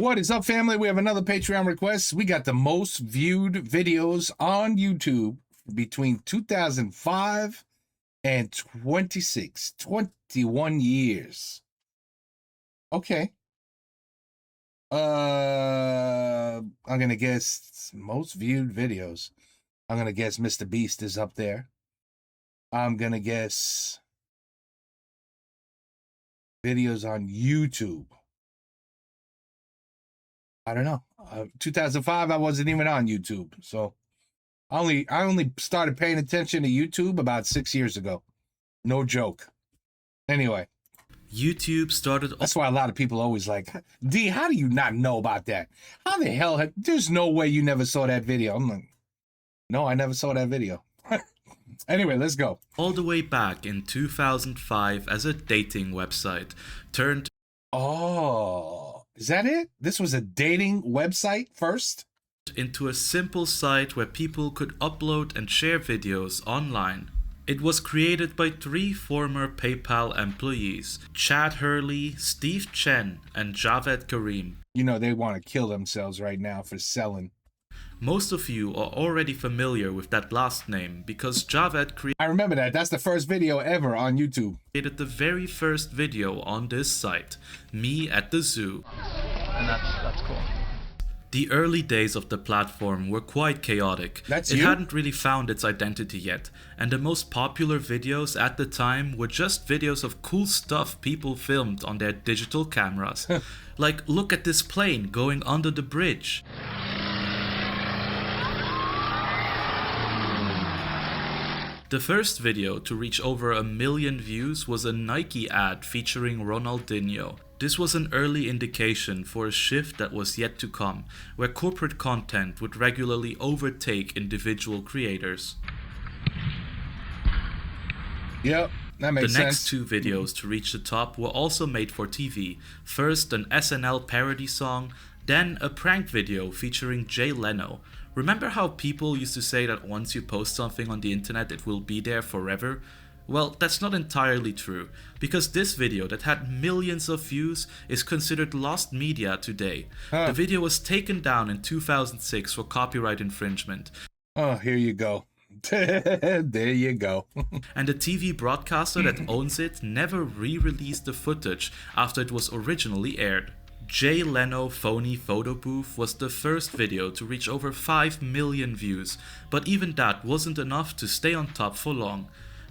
What is up, family? We have another Patreon request. We got the most viewed videos on YouTube between 2005 and 21 years. Okay. I'm gonna guess most viewed videos. I'm gonna guess Mr. Beast is up there. I'm gonna guess videos on YouTube. I don't know. 2005, I wasn't even on YouTube, so I only started paying attention to YouTube about 6 years ago. No joke. Anyway, YouTube started. That's why a lot of people always like, D, how do you not know about that? How the hell? There's no way you never saw that video. I'm like, no, I never saw that video. Anyway, let's go. All the way back in 2005 as a dating website turned. Oh, is that it? This was a dating website first? Into a simple site where people could upload and share videos online. It was created by 3 former PayPal employees, Chad Hurley, Steve Chen, and Javed Karim. You know, they want to kill themselves right now for selling. Most of you are already familiar with that last name because Javed I remember that. That's the first video ever on YouTube. Created the very first video on this site, me at the zoo. And that's cool. The early days of the platform were quite chaotic. It hadn't really found its identity yet, and the most popular videos at the time were just videos of cool stuff people filmed on their digital cameras. Like, look at this plane going under the bridge. The first video to reach over 1 million views was a Nike ad featuring Ronaldinho. This was an early indication for a shift that was yet to come, where corporate content would regularly overtake individual creators. Yep, that makes sense. The next 2 videos to reach the top were also made for TV. First an SNL parody song, then a prank video featuring Jay Leno. Remember how people used to say that once you post something on the internet it will be there forever? Well, that's not entirely true, because this video that had millions of views is considered lost media today. The video was taken down in 2006 for copyright infringement. Oh, here you go. There you go. And the TV broadcaster that owns it never re-released the footage after it was originally aired. Jay Leno Phony Photo Booth was the first video to reach over 5 million views, but even that wasn't enough to stay on top for long.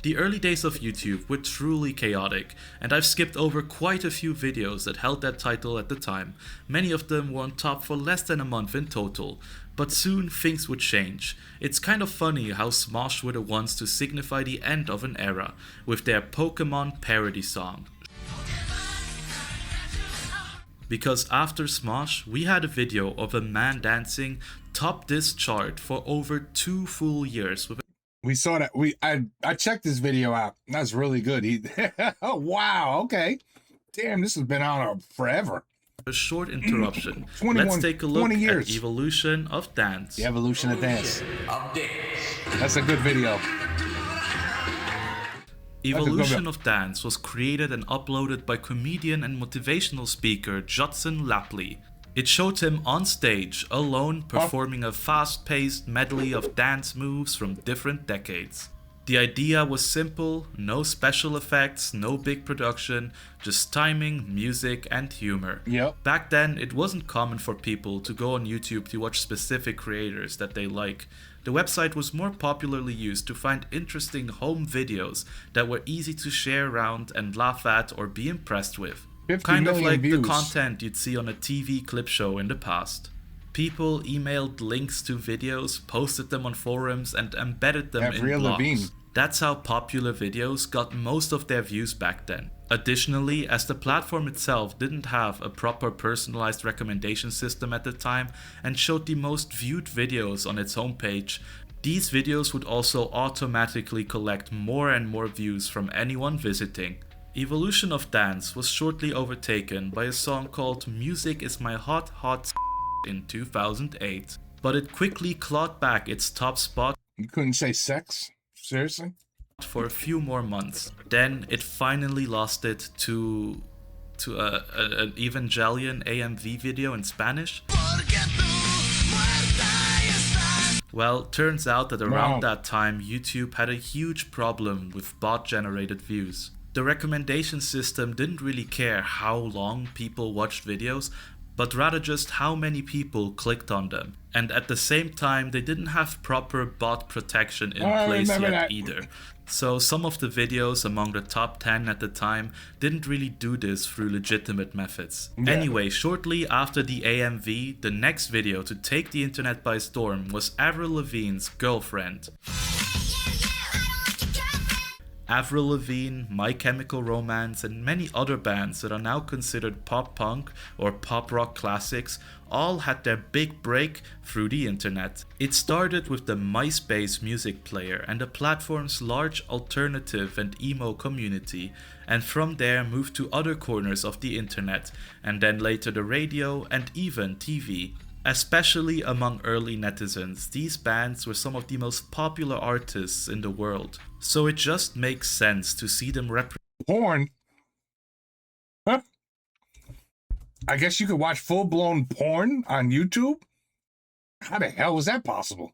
The early days of YouTube were truly chaotic, and I've skipped over quite a few videos that held that title at the time. Many of them were on top for less than a month in total, but soon things would change. It's kind of funny how Smosh were the ones to signify the end of an era, with their Pokemon parody song. Because after Smosh, we had a video of a man dancing topped this chart for over 2 full years. We saw that. I checked this video out. That's really good. Oh, wow. Okay. Damn, this has been on forever. A short interruption. Let's take a look at Evolution of Dance. The Evolution of Dance. That's a good video. Evolution of Dance was created and uploaded by comedian and motivational speaker Judson Lapley. It showed him on stage, alone, performing a fast-paced medley of dance moves from different decades. The idea was simple, no special effects, no big production, just timing, music, and humor. Yep. Back then, it wasn't common for people to go on YouTube to watch specific creators that they like. The website was more popularly used to find interesting home videos that were easy to share around and laugh at or be impressed with. Kind of like the content you'd see on a TV clip show in the past. People emailed links to videos, posted them on forums, and embedded them in blogs. That's how popular videos got most of their views back then. Additionally, as the platform itself didn't have a proper personalized recommendation system at the time and showed the most viewed videos on its homepage, these videos would also automatically collect more and more views from anyone visiting. Evolution of Dance was shortly overtaken by a song called Music Is My Hot Hot in 2008, but it quickly clawed back its top spot. You couldn't say sex? Seriously? For a few more months. Then it finally lost it to to an Evangelion AMV video in Spanish? Well, turns out that around that time, YouTube had a huge problem with bot-generated views. The recommendation system didn't really care how long people watched videos, but rather just how many people clicked on them. And at the same time, they didn't have proper bot protection in place yet either. So some of the videos among the top 10 at the time didn't really do this through legitimate methods. Yeah. Anyway, shortly after the AMV, the next video to take the internet by storm was Avril Lavigne's Girlfriend. Avril Lavigne, My Chemical Romance, and many other bands that are now considered pop punk or pop rock classics all had their big break through the internet. It started with the MySpace music player and the platform's large alternative and emo community, and from there moved to other corners of the internet, and then later the radio and even TV. Especially among early netizens, these bands were some of the most popular artists in the world, so it just makes sense to see them represent porn. Huh? I guess you could watch full-blown porn on YouTube? How the hell was that possible?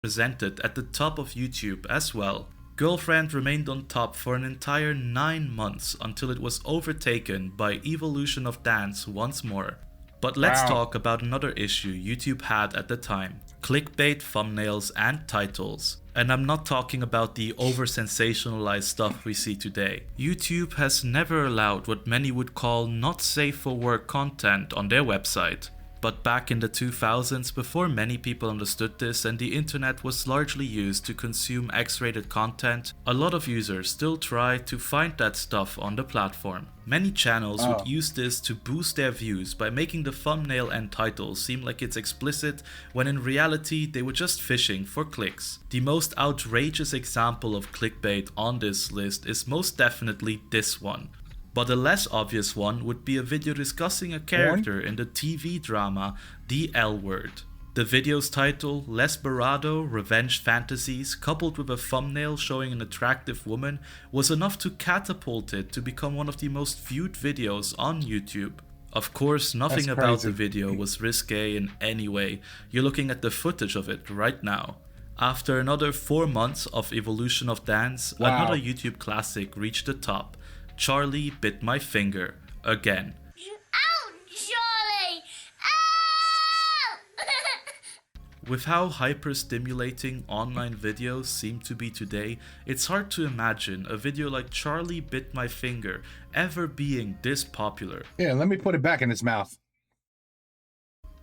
Presented at the top of YouTube as well. Girlfriend remained on top for an entire 9 months until it was overtaken by Evolution of Dance once more. But let's talk about another issue YouTube had at the time: clickbait thumbnails and titles. And I'm not talking about the over-sensationalized stuff we see today. YouTube has never allowed what many would call not safe for work content on their website. But back in the 2000s, before many people understood this and the internet was largely used to consume X-rated content, a lot of users still try to find that stuff on the platform. Many channels would use this to boost their views by making the thumbnail and title seem like it's explicit, when in reality they were just fishing for clicks. The most outrageous example of clickbait on this list is most definitely this one. But a less obvious one would be a video discussing a character in the TV drama The L Word. The video's title, Lesperado Revenge Fantasies, coupled with a thumbnail showing an attractive woman, was enough to catapult it to become one of the most viewed videos on YouTube. Of course, nothing about the video was risque in any way. You're looking at the footage of it right now. After another 4 months of Evolution of Dance, another YouTube classic reached the top. Charlie Bit My Finger, again. Ow, Charlie! Ow! With how hyper-stimulating online videos seem to be today, it's hard to imagine a video like Charlie Bit My Finger ever being this popular. Yeah, let me put it back in his mouth.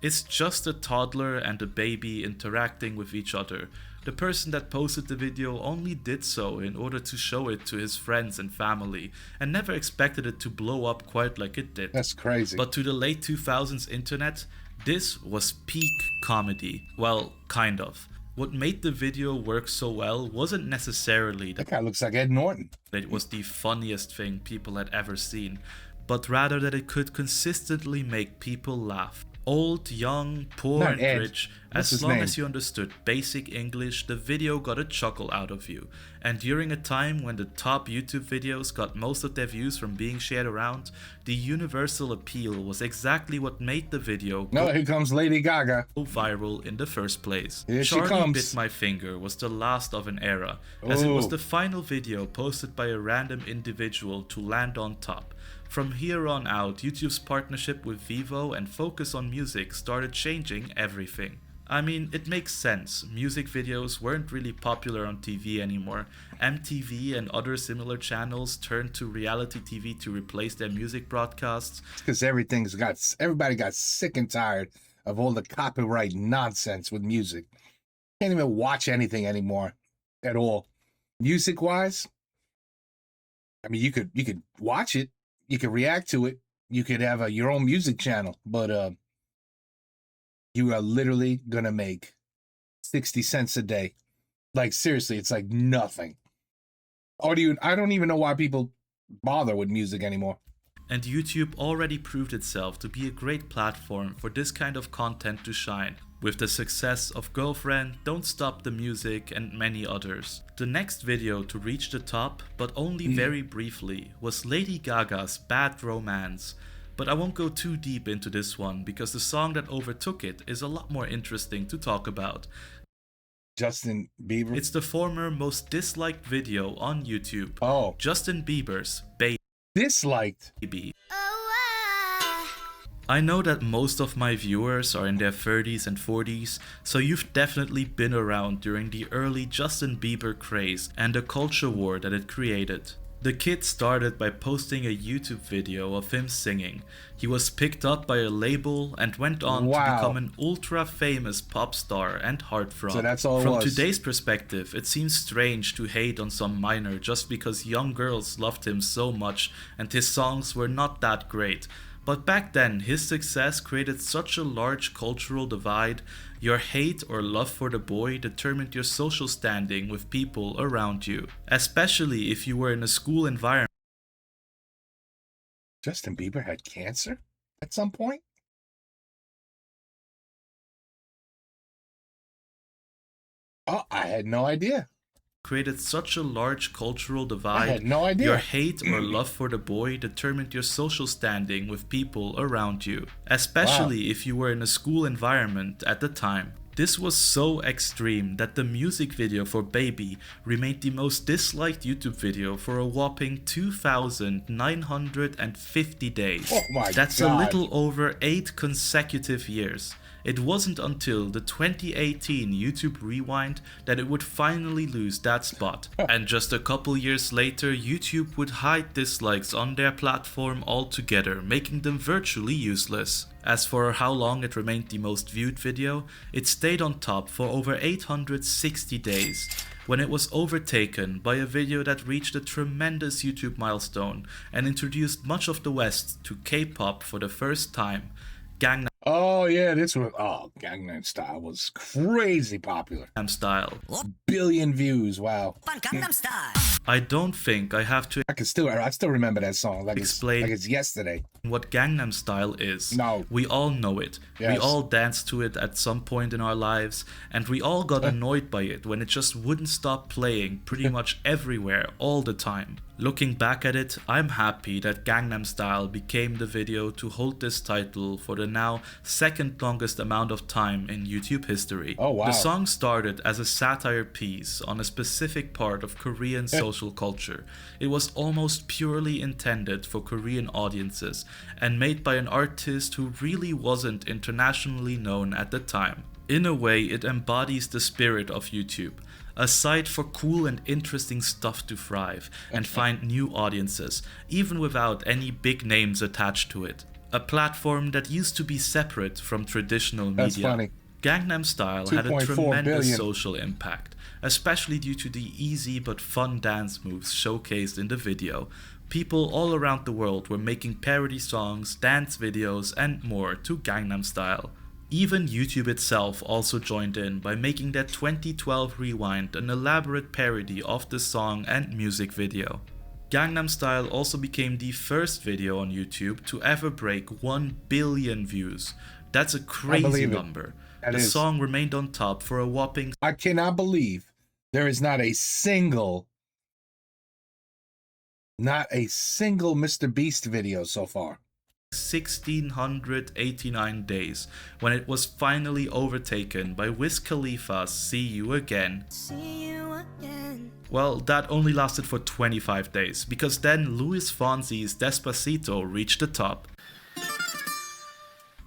It's just a toddler and a baby interacting with each other. The person that posted the video only did so in order to show it to his friends and family, and never expected it to blow up quite like it did. That's crazy. But to the late 2000s internet, this was peak comedy. Well, kind of. What made the video work so well wasn't necessarily that guy looks like Ed Norton. That it was the funniest thing people had ever seen, but rather that it could consistently make people laugh. Old, young, poor, and rich, as long as you understood basic English, the video got a chuckle out of you. And during a time when the top YouTube videos got most of their views from being shared around, the universal appeal was exactly what made the video go here comes Lady Gaga. Viral in the first place. Here she Charlie comes. Bit My Finger was the last of an era, as it was the final video posted by a random individual to land on top. From here on out, YouTube's partnership with Vivo and focus on music started changing everything. I mean, it makes sense. Music videos weren't really popular on TV anymore. MTV and other similar channels turned to reality TV to replace their music broadcasts. Because everybody got sick and tired of all the copyright nonsense with music. Can't even watch anything anymore at all. Music-wise, I mean, you could watch it. You could react to it. You could have your own music channel, but you are literally gonna make 60 cents a day. Like, seriously, it's like nothing. I don't even know why people bother with music anymore. And YouTube already proved itself to be a great platform for this kind of content to shine. with the success of Girlfriend, Don't Stop the Music, and many others. The next video to reach the top, but only very briefly, was Lady Gaga's Bad Romance. But I won't go too deep into this one because the song that overtook it is a lot more interesting to talk about. Justin Bieber? It's the former most disliked video on YouTube. Oh. Justin Bieber's Baby. Disliked? I know that most of my viewers are in their 30s and 40s, so you've definitely been around during the early Justin Bieber craze and the culture war that it created. The kid started by posting a YouTube video of him singing. He was picked up by a label and went on to become an ultra famous pop star and heartthrob. So that's all it From was. today's perspective, it seems strange to hate on some minor just because young girls loved him so much and his songs were not that great. But back then, his success created such a large cultural divide. Your hate or love for the boy determined your social standing with people around you, especially if you were in a school environment. Justin Bieber had cancer at some point? Oh, I had no idea. Created such a large cultural divide. I had no idea. Your hate or love for the boy determined your social standing with people around you, especially if you were in a school environment at the time. This was so extreme that the music video for Baby remained the most disliked YouTube video for a whopping 2,950 days. Oh my That's God. a little over 8 consecutive years. It wasn't until the 2018 YouTube Rewind that it would finally lose that spot. And just a couple years later, YouTube would hide dislikes on their platform altogether, making them virtually useless. As for how long it remained the most viewed video, it stayed on top for over 860 days, when it was overtaken by a video that reached a tremendous YouTube milestone and introduced much of the West to K-pop for the first time. Gangnam Oh, yeah, this was... Oh, Gangnam Style was crazy popular. Style. Billion views, wow. Gangnam Style. I don't think I have to I still remember that song like Explain. it's yesterday. what Gangnam Style is. No. We all know it. We Yes. all danced to it at some point in our lives, and we all got annoyed by it when it just wouldn't stop playing pretty much everywhere all the time. Looking back at it, I'm happy that Gangnam Style became the video to hold this title for the now second longest amount of time in YouTube history. Oh, wow. The song started as a satire piece on a specific part of Korean social culture. It was almost purely intended for Korean audiences and made by an artist who really wasn't internationally known at the time. In a way, it embodies the spirit of YouTube. A site for cool and interesting stuff to thrive and find new audiences, even without any big names attached to it. A platform that used to be separate from traditional media. That's funny. Gangnam Style had a 2.4 tremendous billion. social impact, especially due to the easy but fun dance moves showcased in the video. People all around the world were making parody songs, dance videos, and more to Gangnam Style. Even YouTube itself also joined in by making their 2012 Rewind an elaborate parody of the song and music video. Gangnam Style also became the first video on YouTube to ever break 1 billion views. That's a crazy believe it. number. That The is. song remained on top for a whopping I cannot believe there is not a single Mr. Beast video so far. 1689 days, when it was finally overtaken by Wiz Khalifa's See You Again. Well, that only lasted for 25 days, because then Luis Fonsi's Despacito reached the top.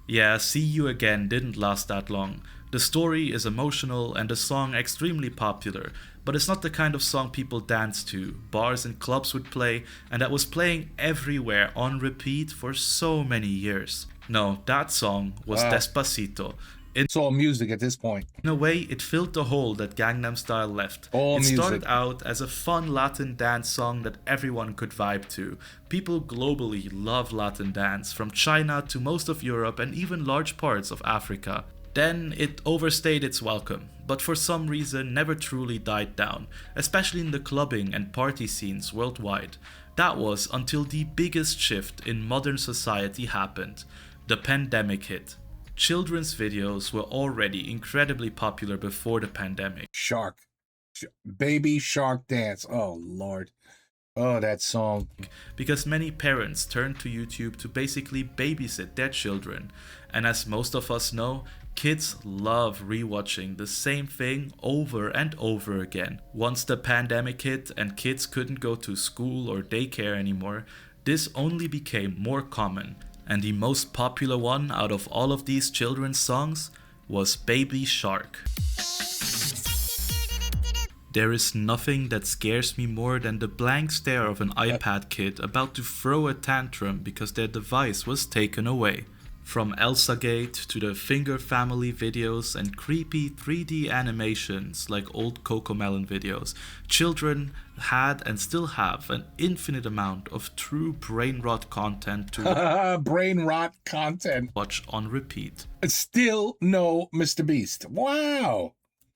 Yeah, See You Again didn't last that long. The story is emotional and the song extremely popular, but it's not the kind of song people dance to, bars and clubs would play, and that was playing everywhere on repeat for so many years. No, that song was Despacito. It's all music at this point. In a way, it filled the hole that Gangnam Style left. All It started music. out as a fun Latin dance song that everyone could vibe to. People globally love Latin dance, from China to most of Europe and even large parts of Africa. Then it overstayed its welcome, but for some reason never truly died down, especially in the clubbing and party scenes worldwide. That was until the biggest shift in modern society happened. The pandemic hit. Children's videos were already incredibly popular before the pandemic. Baby Shark Dance. Oh, Lord. Oh, that song. Because many parents turned to YouTube to basically babysit their children. And as most of us know, kids love rewatching the same thing over and over again. Once the pandemic hit and kids couldn't go to school or daycare anymore, this only became more common. And the most popular one out of all of these children's songs was Baby Shark. There is nothing that scares me more than the blank stare of an iPad kid about to throw a tantrum because their device was taken away. From Elsagate to the Finger Family videos and creepy 3D animations like old Cocomelon videos, children had and still have an infinite amount of true brain rot content to brain rot content. Watch on repeat. Still no Mr. Beast. Wow.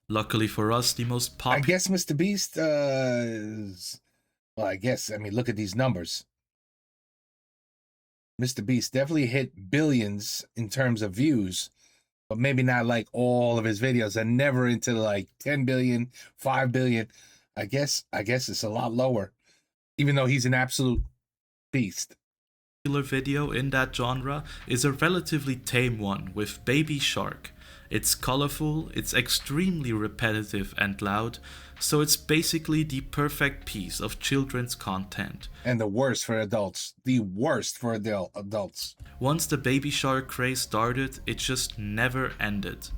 Luckily for us, the most popular... I guess Mr. Beast is... Well, I mean, look at these numbers. Mr. Beast definitely hit billions in terms of views, but maybe not like all of his videos, and never into like 10 billion, 5 billion. I guess it's a lot lower, even though he's an absolute beast. Video in that genre is a relatively tame one with Baby Shark. It's colorful, it's extremely repetitive and loud, so it's basically the perfect piece of children's content. And the worst for adults. The worst for adults. Once the Baby Shark craze started, it just never ended.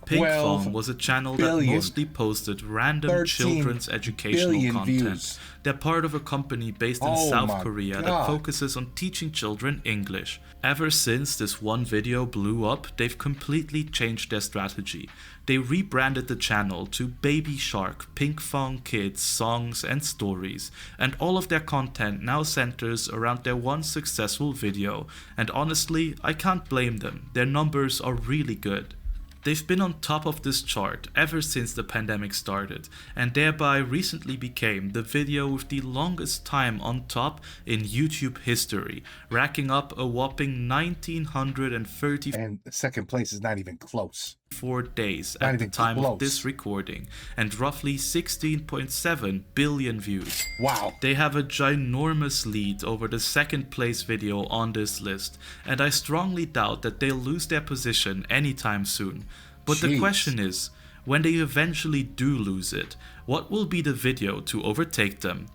Pinkfong was a channel that mostly posted random children's educational content. Views. They're part of a company based in South Korea that focuses on teaching children English. Ever since this one video blew up, they've completely changed their strategy. They rebranded the channel to Baby Shark Pinkfong Kids Songs and Stories, and all of their content now centers around their one successful video. And honestly, I can't blame them. Their numbers are really good. They've been on top of this chart ever since the pandemic started, and thereby recently became the video with the longest time on top in YouTube history, racking up a whopping 1,930. And second place is not even close. 4 days at the time of this recording, and roughly 16.7 billion views. Wow. They have a ginormous lead over the second place video on this list, and I strongly doubt that they'll lose their position anytime soon. But the question is, when they eventually do lose it, what will be the video to overtake them?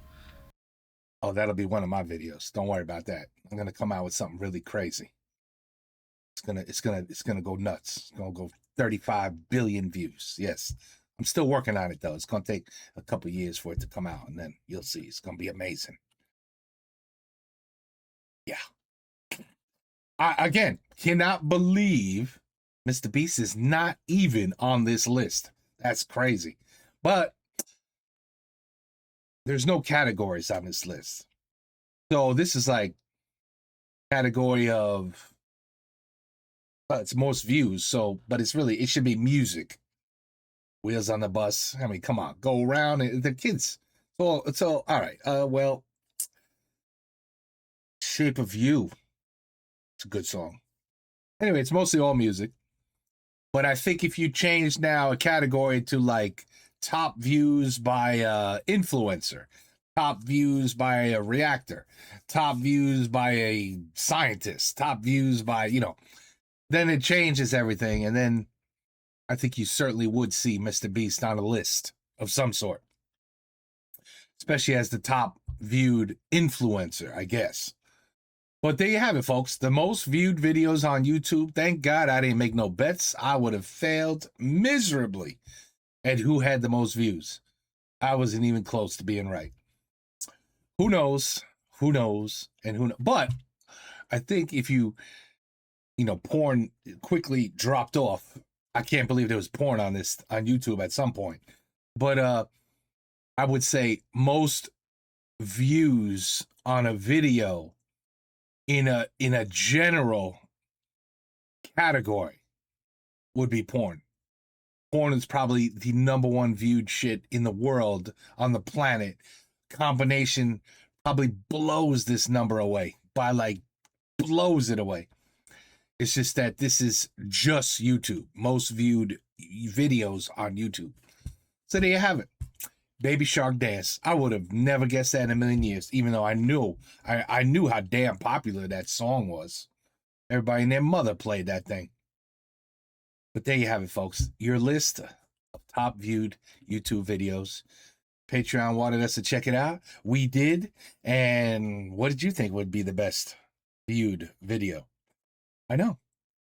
Oh, that'll be one of my videos. Don't worry about that. I'm gonna come out with something really crazy. It's gonna go nuts. It's gonna go 35 billion views. Yes. I'm still working on it though. It's gonna take a couple years for it to come out, and then you'll see. It's gonna be amazing. Yeah. I again cannot believe Mr. Beast is not even on this list. That's crazy. But there's no categories on this list. So this is like category of it's most views, so but it should be music. Wheels on the Bus. I mean, come on, go around and the kids. So all right. Well, Shape of You. It's a good song. Anyway, it's mostly all music. But I think if you change now a category to like top views by influencer, top views by a reactor, top views by a scientist, top views by, then it changes everything. And then I think you certainly would see Mr. Beast on a list of some sort, especially as the top viewed influencer, I guess. But there you have it, folks. The most viewed videos on YouTube. Thank God I didn't make no bets. I would have failed miserably at who had the most views. I wasn't even close to being right. Who knows? Who knows? And who knows? But I think if porn quickly dropped off. I can't believe there was porn on YouTube at some point. But I would say most views on a video in a general category would be porn. Porn is probably the number one viewed shit in the world, on the planet. Combination probably blows this number away blows it away. It's just that this is just YouTube, most viewed videos on YouTube. So there you have it. Baby Shark Dance. I would have never guessed that in a million years, even though I knew how damn popular that song was. Everybody and their mother played that thing. But there you have it, folks. Your list of top viewed YouTube videos. Patreon wanted us to check it out. We did. And what did you think would be the best viewed video? I know.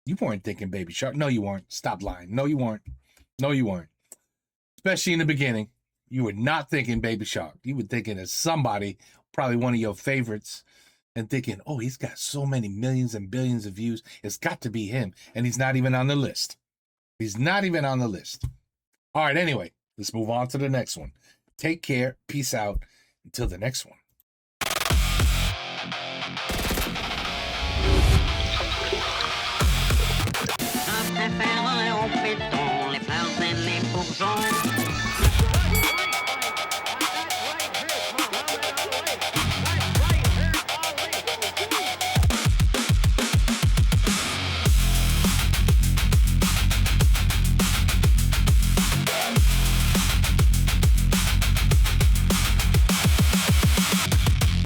You weren't thinking Baby Shark. No, you weren't. Stop lying. No, you weren't. No, you weren't. Especially in the beginning. You were not thinking Baby Shark. You were thinking of somebody, probably one of your favorites, and thinking, oh, he's got so many millions and billions of views. It's got to be him. And he's not even on the list. He's not even on the list. All right, anyway, let's move on to the next one. Take care. Peace out. Until the next one.